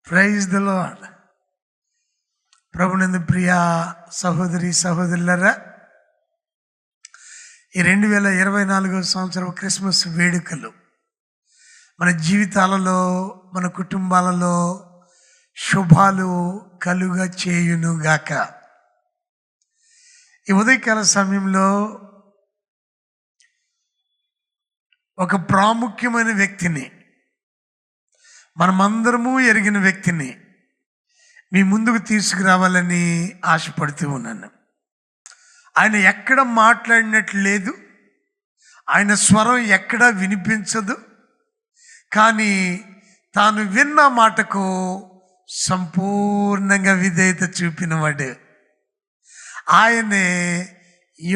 Praise the lord. ప్రభునందు ప్రియ సహోదరి సహోదరులరా, ఈ 2024 సంవత్సరం క్రిస్మస్ వేడుకలు మన జీవితాలలో, మన కుటుంబాలలో శుభాలు కలుగ చేయునుగాక. ఈ ఉదయకాల సమయంలో ఒక ప్రాముఖ్యమైన వ్యక్తిని, మనమందరము ఎరిగిన వ్యక్తిని మీ ముందుకు తీసుకురావాలని ఆశపడుతూ ఉన్నాను. ఆయన ఎక్కడ మాట్లాడినట్లు లేదు, ఆయన స్వరం ఎక్కడా వినిపించదు, కానీ తాను విన్న మాటకు సంపూర్ణంగా విధేయత చూపినవాడు. ఆయనే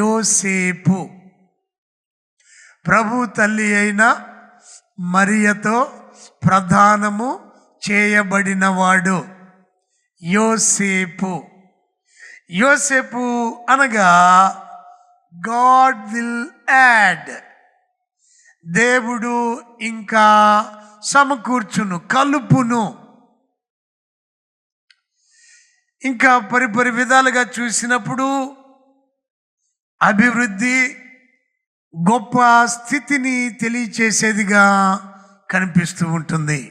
యోసేపు. ప్రభు తల్లి అయిన మరియతో ప్రధానము చేయబడినవాడు యోసేపు. యోసేపు అనగా గాడ్ విల్ యాడ్, దేవుడు ఇంకా సమకూర్చును, కలుపును. ఇంకా పరిపరి విధాలుగా చూసినప్పుడు అభివృద్ధి, గొప్ప స్థితిని తెలియచేసేదిగా కనిపిస్తూ ఉంటుంది.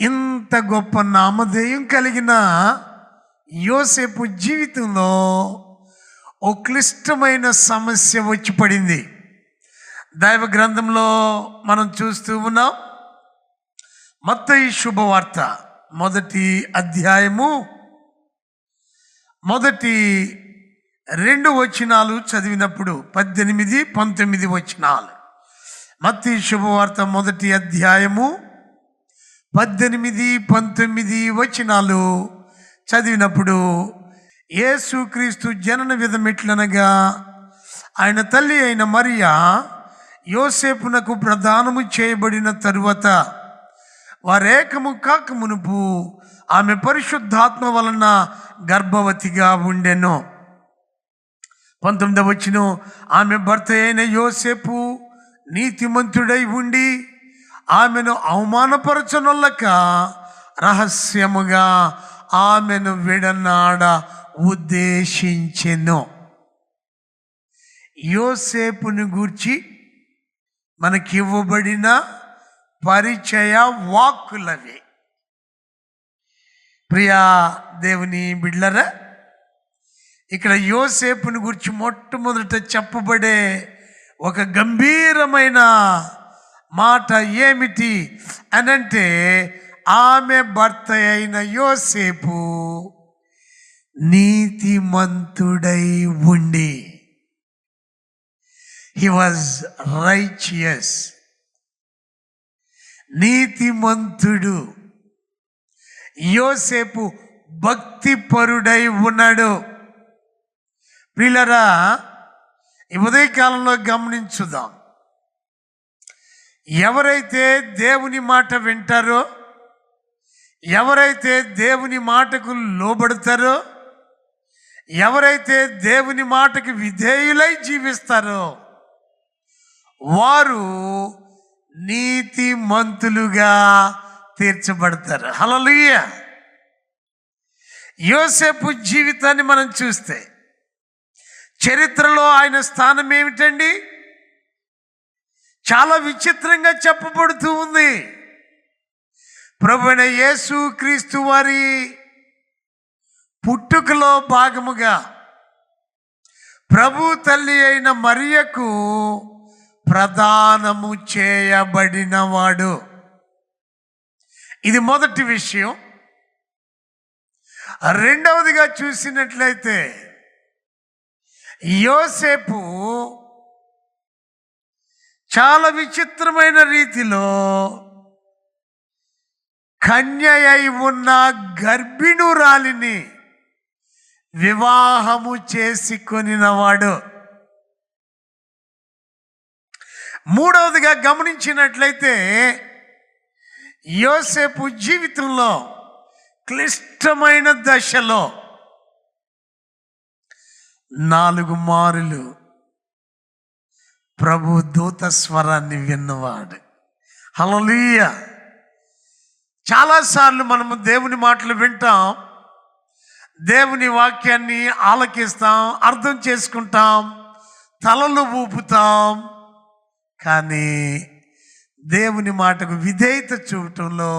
ఇంత గొప్ప నామధేయం కలిగిన యోసేపు జీవితంలో ఓ క్లిష్టమైన సమస్య వచ్చి పడింది. దైవ గ్రంథంలో మనం చూస్తూ ఉన్నాం. మత్తయి శుభవార్త 1వ అధ్యాయము 1-2 వచనాలు చదివినప్పుడు 18-19 వచనాలు. మత్తయి శుభవార్త 1వ అధ్యాయము 18-19 వచనాలు చదివినప్పుడు, యేసుక్రీస్తు జనన విధమిట్లనగా ఆయన తల్లి అయిన మరియా యోసేపునకు ప్రదానము చేయబడిన తరువాత వారేకము కాక మునుపు ఆమె పరిశుద్ధాత్మ వలన గర్భవతిగా ఉండెను. 19వ వచనం, ఆమె భర్త అయిన యోసేపు నీతిమంతుడై ఉండి ఆమెను అవమానపరచనొల్లక రహస్యముగా ఆమెను విడనాడ ఉద్దేశించెను. యోసేపుని గూర్చి మనకివ్వబడిన పరిచయ వాక్కులవి. ప్రియా దేవుని బిడ్డలారా, ఇక్కడ యోసేపుని గురించి మొట్టమొదట చెప్పబడే ఒక గంభీరమైన మాట ఏమిటి అనంటే, ఆమె భర్త అయిన యోసేపు నీతిమంతుడై ఉండి, హి వాజ్ రైచియస్, నీతిమంతుడు. యోసేపు భక్తిపరుడై ఉన్నాడు. ప్రియులారా, ఈ ఉదయకాలంలో గమనించుదాం. ఎవరైతే దేవుని మాట వింటారో, ఎవరైతే దేవుని మాటకు లోబడతారో, ఎవరైతే దేవుని మాటకు విధేయులై జీవిస్తారో వారు నీతిమంతులుగా తీర్చబడతారు. హల్లెలూయా. యోసేపు జీవితాన్ని మనం చూస్తే చరిత్రలో ఆయన స్థానం ఏమిటండి? చాలా విచిత్రంగా చెప్పబడుతూ ఉంది. ప్రభువైన యేసుక్రీస్తు వారి పుట్టుకలో భాగముగా ప్రభు తల్లి అయిన మరియకు ప్రదానము చేయబడినవాడు. ఇది మొదటి విషయం. రెండవదిగా చూసినట్లయితే, యోసేపు చాలా విచిత్రమైన రీతిలో కన్య అయి ఉన్న గర్భిణురాలిని వివాహము చేసుకొనినవాడు. మూడవదిగా గమనించినట్లయితే, యోసేపు జీవితంలో క్లిష్టమైన దశలో 4 మారులు ప్రభు దూత స్వరాన్ని విన్నవాడు. హల్లెలూయా. చాలాసార్లు మనము దేవుని మాటలు వింటాం, దేవుని వాక్యాన్ని ఆలకిస్తాం, అర్థం చేసుకుంటాం, తలలు ఊపుతాం, కానీ దేవుని మాటకు విధేయత చూపటంలో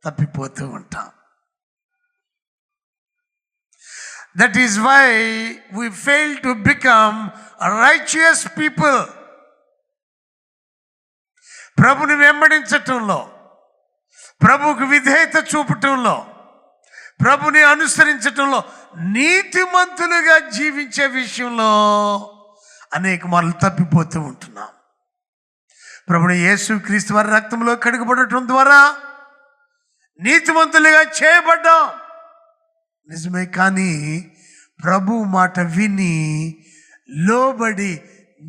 తప్పిపోతూ ఉంటాం. That is why we fail to become a righteous people. ప్రభుని వెంబడించటంలో, ప్రభుకు విధేయత చూపటంలో, ప్రభుని అనుసరించటంలో, నీతిమంతులుగా జీవించే విషయంలో అనేక మార్లు తప్పిపోతూ ఉంటున్నాం. ప్రభుని యేసుక్రీస్తు వారి రక్తంలో కడుగబడటం ద్వారా నీతిమంతులుగా చేయబడ్డాం నిజమే, కానీ ప్రభు మాట విని లోబడి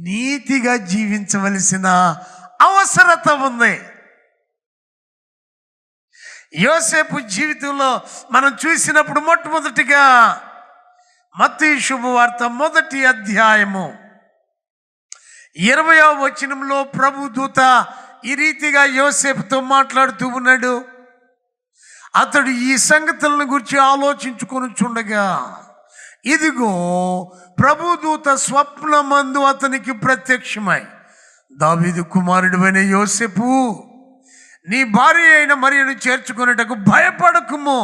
నీతిగా జీవించవలసిన అవసరత ఉంది. యోసేపు జీవితంలో మనం చూసినప్పుడు మొట్టమొదటిగా మత్తయి శుభవార్త 1వ అధ్యాయము 20వ వచనంలో ప్రభు దూత ఈ రీతిగా యోసేపుతో మాట్లాడుతూ ఉన్నాడు. అతడు ఈ సంగతులను గురించి ఆలోచించుకొని చుండగా, ఇదిగో ప్రభుదూత స్వప్నమందు అతనికి ప్రత్యక్షమై, దావీదు కుమారుడైన యోసేపు, నీ భార్య అయిన మరియను చేర్చుకొనుటకు భయపడకుము,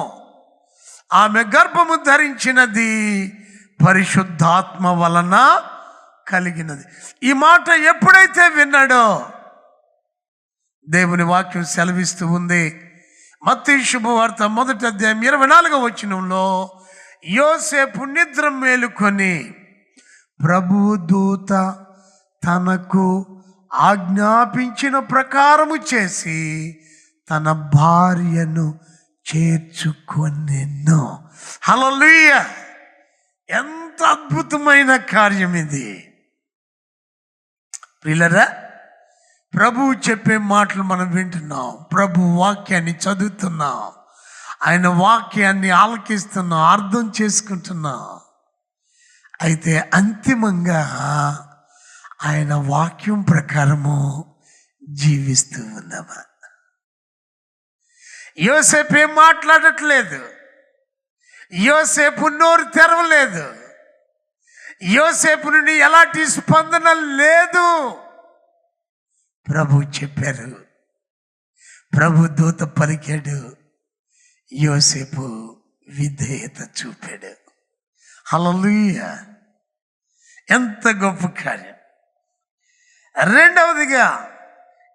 ఆమె గర్భము ధరించినది పరిశుద్ధాత్మ వలన కలిగినది. ఈ మాట ఎప్పుడైతే విన్నాడో దేవుని వాక్యం సెలవిస్తూ ఉంది. మత్తయి శుభవార్త 1వ అధ్యాయం 24వ వచనంలో, యోసేపు నిద్ర మేలుకొని ప్రభువు దూత తనకు ఆజ్ఞాపించిన ప్రకారము చేసి తన భార్యను చేర్చుకొనెను. హల్లెలూయా! ఎంత అద్భుతమైన కార్యం ఇది ప్రియులారా. ప్రభువు చెప్పే మాటలు మనం వింటున్నాం, ప్రభు వాక్యాన్ని చదువుతున్నాం, ఆయన వాక్యాన్ని ఆలకిస్తున్నాం, అర్థం చేసుకుంటున్నాం. అయితే అంతిమంగా ఆయన వాక్యం ప్రకారము జీవిస్తూ ఉన్నామా? యోసేపు ఏం మాట్లాడట్లేదు, యోసేపు నోరు తెరవలేదు, యోసేపు నుండి ఎలాంటి స్పందన లేదు. ప్రభు చెప్పారు, ప్రభు దూత పలికాడు, యోసేపు విధేయత చూపాడు. హల్లెలూయా! ఎంత గొప్ప కార్యం. రెండవదిగా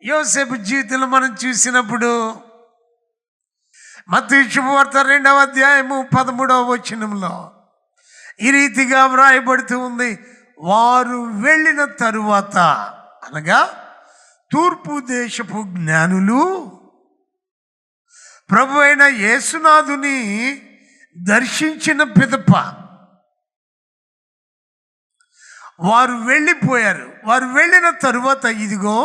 యోసేపు జీవితంలో మనం చూసినప్పుడు మత్తయి శుభవార్త 2వ అధ్యాయము 13వ వచనంలో ఈ రీతిగా వ్రాయబడుతూ ఉంది. వారు వెళ్ళిన తరువాత, అనగా తూర్పు దేశపు జ్ఞానులు ప్రభు అయిన యేసునాథుని దర్శించిన పిదప వారు వెళ్ళిపోయారు. వారు వెళ్ళిన తరువాత ఇదిగో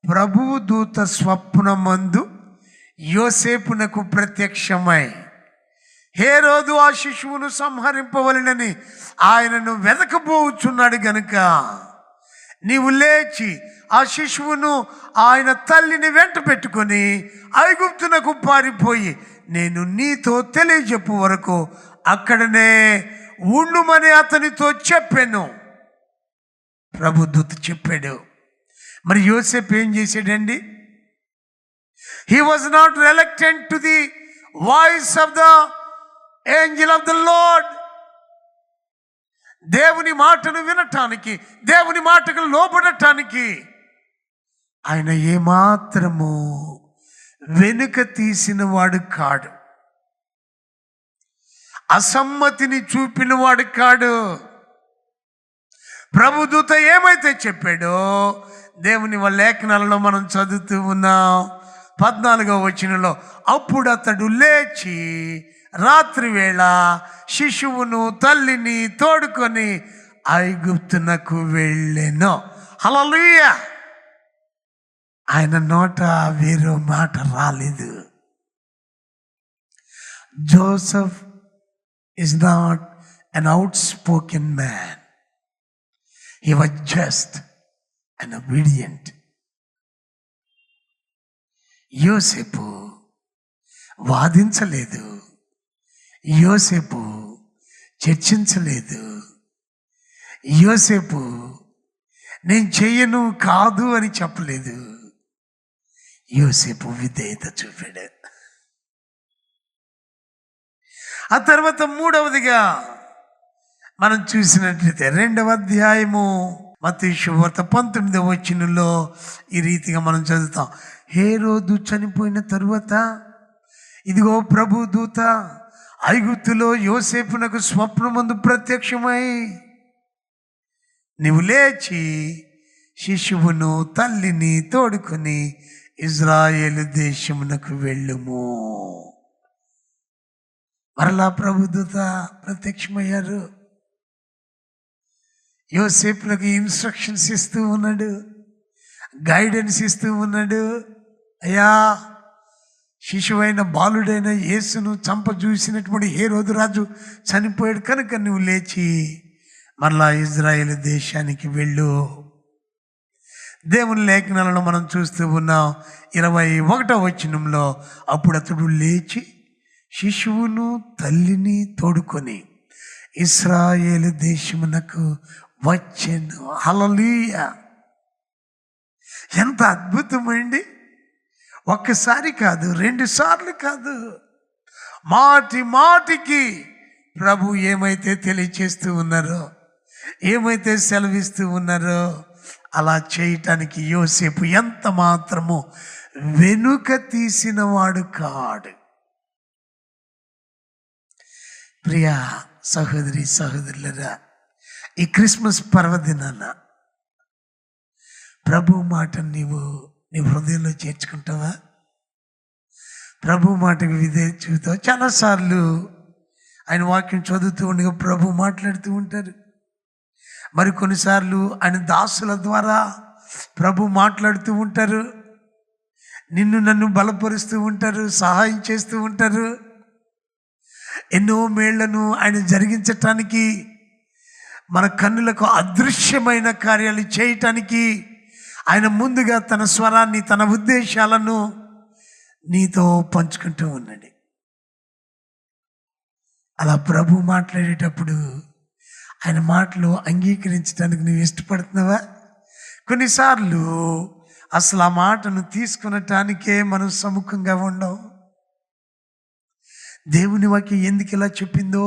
ప్రభువు దూత స్వప్నమందు యోసేపునకు ప్రత్యక్షమై, హేరోదు ఆ శిశువును సంహరింపవలెనని ఆయనను వెదకబోచున్నాడు గనుక నీవు లేచి ఆ శిశువును ఆయన తల్లిని వెంట పెట్టుకొని ఐగుప్తునకు పారిపోయి నేను నీతో తెలియజెప్పు వరకు అక్కడనే ఉండుమని అతనితో చెప్పాను. ప్రభుదూత చెప్పాడు. మరి యోసేపు ఏం చేశాడండి? He was not reluctant to the voice of the Angel of the lord. దేవుని మాటను వినటానికి, దేవుని మాటకు లోబడటానికి ఆయన ఏమాత్రము వెనుక తీసిన వాడు కాడు, అసమ్మతిని చూపిన వాడు కాడు. ప్రభుదూత ఏమైతే చెప్పాడో దేవుని లేఖనాలలో మనం చదువుతూ ఉన్నాం. 14వ వచనంలో, అప్పుడు అతడు లేచి రాత్రి వేళ శిశువును తల్లిని తోడుకొని ఐగుప్తునకు వెళ్ళెను. హల్లెలూయా! ఆయన నోట వేరే మాట రాలేదు. Joseph is not an outspoken man. He was just and obedient. యోసేపు వాదించలేదు, యోసేపు చర్చించలేదు, యోసేపు నేను చెయ్యను కాదు అని చెప్పలేదు. యోసేపు విధేయత చూపాడు. ఆ తర్వాత మూడవదిగా మనం చూసినట్లయితే 2వ అధ్యాయము మత్తయి శుభవార్త 19వ వచనంలో ఈ రీతిగా మనం చదువుతాం. హేరోదు చనిపోయిన తరువాత ఇదిగో ప్రభు దూత ఐగుప్తులో యోసేపునకు స్వప్నమందు ప్రత్యక్షమై, నీవు లేచి శిశువును తల్లిని తోడుకొని ఇజ్రాయేలు దేశమునకు వెళ్ళుము. మరలా ప్రభుదూత ప్రత్యక్షమయ్యారు. యోసేపులకు ఇన్స్ట్రక్షన్స్ ఇస్తూ ఉన్నాడు, గైడెన్స్ ఇస్తూ ఉన్నాడు. అయ్యా, శిశువైన బాలుడైన యేసును చంపజూసినటువంటి హేరోదు రాజు చనిపోయాడు కనుక నువ్వు లేచి మరలా ఇజ్రాయేల్ దేశానికి వెళ్ళు. దేవుని లేఖనాలను మనం చూస్తూ ఉన్నాం. 21వ వచనంలో అప్పుడు అతడు లేచి శిశువును తల్లిని తోడుకొని ఇశ్రాయేలు దేశమునకు వచ్చెను. హల్లెలూయా! ఎంత అద్భుతమండి! ఒక్కసారి కాదు, 2 సార్లు కాదు, మాటి మాటికి ప్రభు ఏమైతే తెలియచేస్తూ ఉన్నారో, ఏమైతే సెలవిస్తూ ఉన్నారో అలా చేయటానికి యోసేపు ఎంత మాత్రము వెనుక తీసిన వాడు కాడు. ప్రియా సహోదరి సహోదరులరా, ఈ క్రిస్మస్ పర్వదినాన ప్రభు మాట నీవు నీ హృదయంలో చేర్చుకుంటావా? ప్రభు మాటకు విధేయత చూపుతావా? చాలాసార్లు ఆయన వాక్యం చదువుతూ ఉండగా ప్రభు మాట్లాడుతూ ఉంటారు. మరి కొన్నిసార్లు ఆయన దాసుల ద్వారా ప్రభు మాట్లాడుతూ ఉంటారు. నిన్ను నన్ను బలపరుస్తూ ఉంటారు, సహాయం చేస్తూ ఉంటారు. ఎన్నో మేళ్లను ఆయన జరిగించటానికి, మన కన్నులకు అదృశ్యమైన కార్యాలు చేయటానికి ఆయన ముందుగా తన స్వరాన్ని, తన ఉద్దేశాలను నీతో పంచుకుంటూ ఉన్నాడు. అలా ప్రభు మాట్లాడేటప్పుడు ఆయన మాటలు అంగీకరించడానికి నువ్వు ఇష్టపడుతున్నావా? కొన్నిసార్లు అసలు ఆ మాటను తీసుకునటానికే మనం సముఖంగా ఉండవు. దేవుని వాక్యం ఎందుకు ఇలా చెప్పిందో,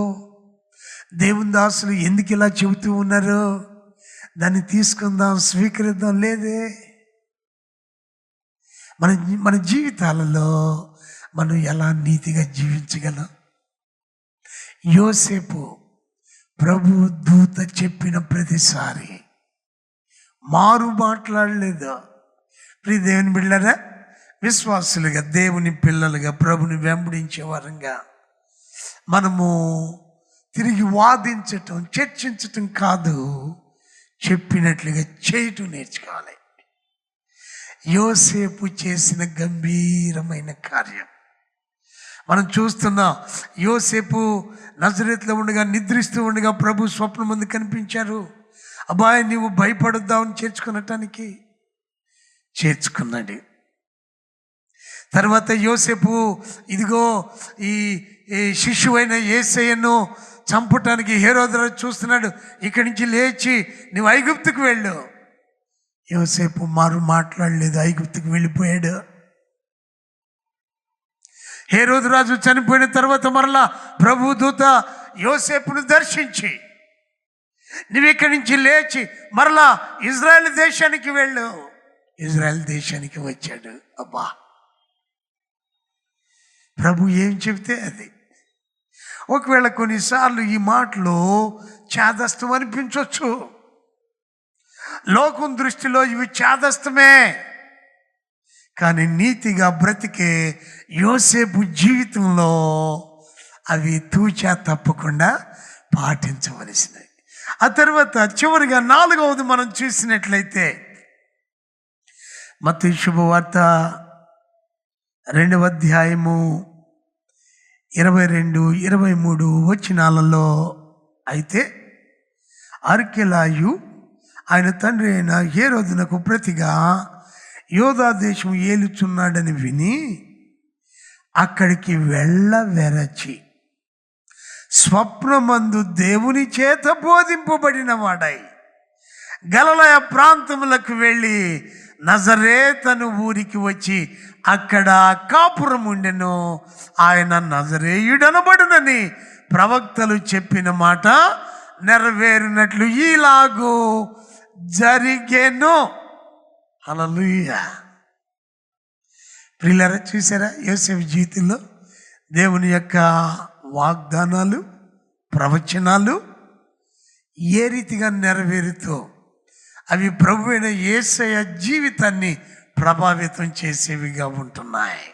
దేవుని దాసులు ఎందుకు ఇలా చెబుతూ ఉన్నారో దాన్ని తీసుకుందాం, స్వీకరిద్దాం లేదే. మన జీవితాలలో మనం ఎలా నీతిగా జీవించగలం? యోసేపు ప్రభు దూత చెప్పిన ప్రతిసారి మారు మాట్లాడలేదు. ప్రియ దేవుని బిడ్డలారా, విశ్వాసులుగా, దేవుని పిల్లలుగా, ప్రభుని వెంబడించే వారంగా మనము తిరిగి వాదించటం, చర్చించటం కాదు, చెప్పినట్లుగా చేయటం నేర్చుకోవాలి. యోసేపు చేసిన గంభీరమైన కార్యం మనం చూస్తున్నాం. యోసేపు నజరేతులో ఉండగా, నిద్రిస్తూ ఉండగా ప్రభు స్వప్నం ముందు కనిపించారు. అబ్బాయి నీవు భయపడొద్దామని చేర్చుకున్నాడు. తర్వాత యోసేపు ఇదిగో ఈ శిశువైన యేసయ్యను చంపటానికి హేరోదు రాజు చూస్తున్నాడు. ఇక్కడి నుంచి లేచి నువ్వు ఐగుప్తుకు వెళ్ళు. యోసేపు మారు మాట్లాడలేదు, ఐగుప్తుకు వెళ్ళిపోయాడు. హేరోదు రాజు చనిపోయిన తర్వాత మరలా ప్రభు దూత యోసేపును దర్శించి నువ్వు ఇక్కడి నుంచి లేచి మరలా ఇజ్రాయెల్ దేశానికి వెళ్ళు. ఇజ్రాయెల్ దేశానికి వచ్చాడు. అబ్బా, ప్రభు ఏం చెబితే అది. ఒకవేళ కొన్నిసార్లు ఈ మాటలు చాదస్తం అనిపించవచ్చు, లోకం దృష్టిలో ఇవి చాదస్తమే. కానీ నీతిగా బ్రతికే యోసేపు జీవితంలో అవి తూచా తప్పకుండా పాటించవలసినవి. ఆ తర్వాత చివరిగా 4వది మనం చూసినట్లయితే మత్తయి శుభవార్త 2వ అధ్యాయము 22-23 వచనాలలో అయితే అర్కెలాయు ఆయన తండ్రి అయిన హేరోదునకు ప్రతిగా యోధా దేశం ఏలుచున్నాడని విని అక్కడికి వెళ్ళవెరచి స్వప్నమందు దేవుని చేత బోధింపబడిన వాడై గలిలయ ప్రాంతములకు వెళ్ళి నజరేతను ఊరికి వచ్చి అక్కడ కాపురం ఉండెను. ఆయన నజరేయుడనబడునని ప్రవక్తలు చెప్పిన మాట నెరవేరినట్లు ఈలాగూ జరిగెను. హల్లెలూయా. ప్రియులారా, చూసారా యోసేపు జీవితంలో దేవుని యొక్క వాగ్దానాలు, ప్రవచనాలు ఏ రీతిగా నెరవేరుతో అవి ప్రభువైన యేసయ్య జీవితాన్ని ప్రభావితం చేసేవిగా ఉంటున్నాయి.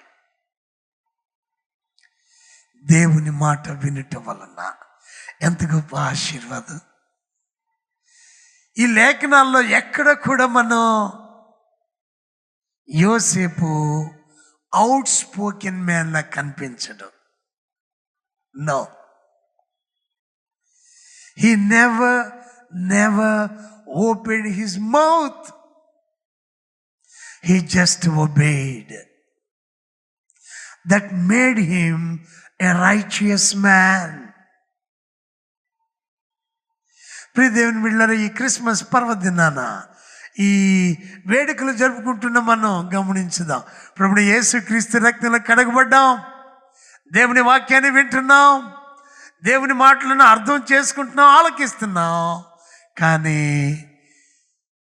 దేవుని మాట వినటం వలన ఎంత గొప్ప ఆశీర్వాదం. ఈ లేఖనాల్లో ఎక్కడ కూడా మనం యోసేపు అవుట్ స్పోకెన్ మ్యాన్ లా కనిపించడు. No, he never opened his mouth. He just obeyed. That made him a righteous man. ప్రియ దేవుని బిడ్డలారా, ఈ క్రిస్మస్ పర్వదినాన ఈ వేడుకలు జరుపుకుంటున్న మనం గమనించుదాం. ప్రభువు యేసుక్రీస్తు రక్తంలో కడగబడ్డాం, దేవుని వాక్యాన్ని వింటున్నాం, దేవుని మాటలను అర్థం చేసుకుంటున్నాం, ఆలకిస్తున్నాం. కానీ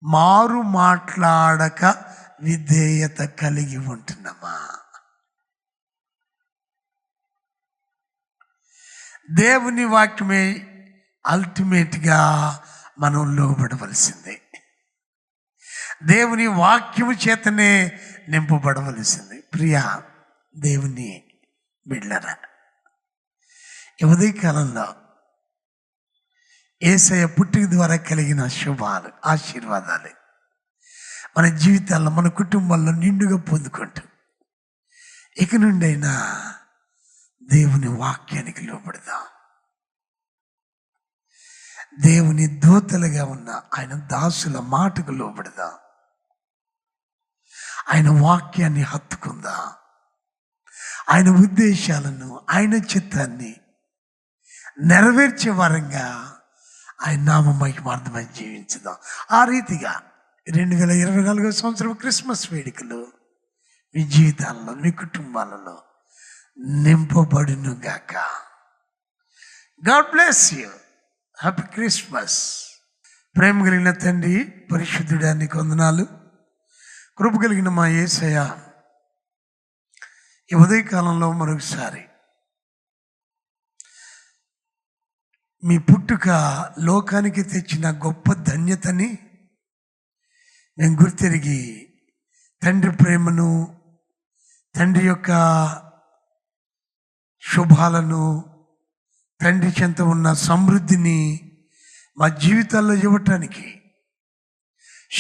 మారు మాట్లాడక విధేయత కలిగి ఉంటున్నామా? దేవుని వాక్యమే అల్టిమేట్గా మనం లోబడవలసిందే. దేవుని వాక్యము చేతనే నింపబడవలసింది. ప్రియా దేవుని బిడ్డలారా, ఈ ఉదయకాలంలో యేసయ్య పుట్టుక ద్వారా కలిగిన శుభాలు, ఆశీర్వాదాలు మన జీవితాల్లో, మన కుటుంబాల్లో నిండుగా పొందుకుంటూ ఇక నుండైనా దేవుని వాక్యానికి లోబడదాం. దేవుని దూతలుగా ఉన్న ఆయన దాసుల మాటకు లోబడదాం. ఆయన వాక్యాన్ని హత్తుకుందాం. ఆయన ఉద్దేశాలను, ఆయన చిత్తాన్ని నెరవేర్చే వారంగా ఆయన నామమహిమార్థమై జీవించుదాం. ఆ రీతిగా 2024 సంవత్సరం క్రిస్మస్ వేడుకలు మీ జీవితాల్లో, మీ కుటుంబాలలో నింపబడును గాక. God bless you. Happy Christmas. ప్రేమ కలిగిన తండ్రి, పరిశుద్ధుడా, నీకు వందనాలు. కృప కలిగిన మా యేసయ్య, ఈ ఉదయకాలంలో మరొకసారి మీ పుట్టుక లోకానికి తెచ్చిన గొప్ప ధన్యతని మేము గుర్తెరిగి తండ్రి ప్రేమను, తండ్రి యొక్క శుభాలను, తండ్రి చెంత ఉన్న సమృద్ధిని మా జీవితాల్లో ఇవ్వటానికి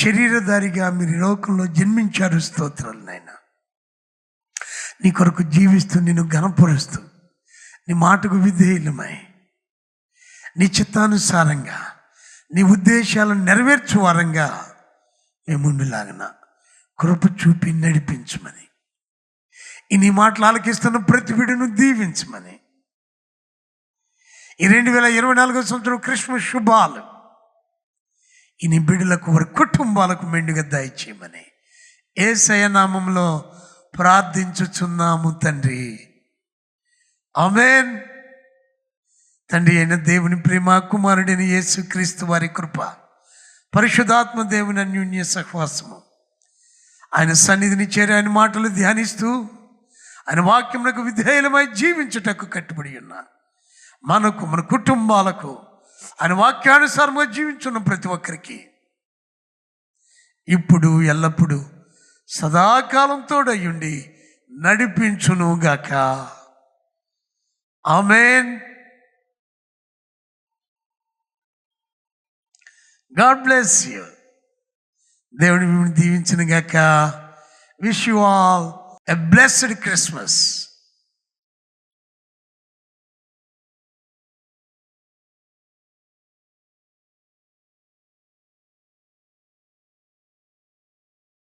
శరీరధారిగా మీరు లోకంలో జన్మించారు. స్తోత్రాలు నాయనా. నీ కొరకు జీవిస్తూ, నిన్ను ఘనపరుస్తూ, నీ మాటకు విధేయులమై, నీ చిత్తానుసారంగా, నీ ఉద్దేశాలను నెరవేర్చు వారంగా మేము ఉండులాగన కృప చూపి నడిపించమని, ఈ నీ మాటలు ఆలకిస్తున్న ప్రతి బిడ్డను దీవించమని, ఈ 2024 సంవత్సరం క్రిస్మస్ శుభాలు ఈ నీ బిడ్డలకు, వారి కుటుంబాలకు మెండుగా దయచేయమని యేసయ్య నామములో ప్రార్థించుచున్నాము తండ్రి. ఆమేన్. తండ్రి అయిన దేవుని ప్రేమ, కుమారుడైన యేసుక్రీస్తు వారి కృప, పరిశుద్ధాత్మ దేవుని అన్యోన్య సహవాసము, ఆయన సన్నిధిని చేరి ఆయన మాటలు ధ్యానిస్తూ ఆయన వాక్యమునకు విధేయులమై జీవించుటకు కట్టుబడి ఉన్న మనకు, మన కుటుంబాలకు, ఆయన వాక్యానుసారంగా జీవించున్న ప్రతి ఒక్కరికి ఇప్పుడు ఎల్లప్పుడూ సదాకాలం తోడయ్యుండి నడిపించునుగాక. ఆమేన్. God bless you. దేవుని మిమ్మల్ని దీవించునుగాక. Wish you all a blessed Christmas.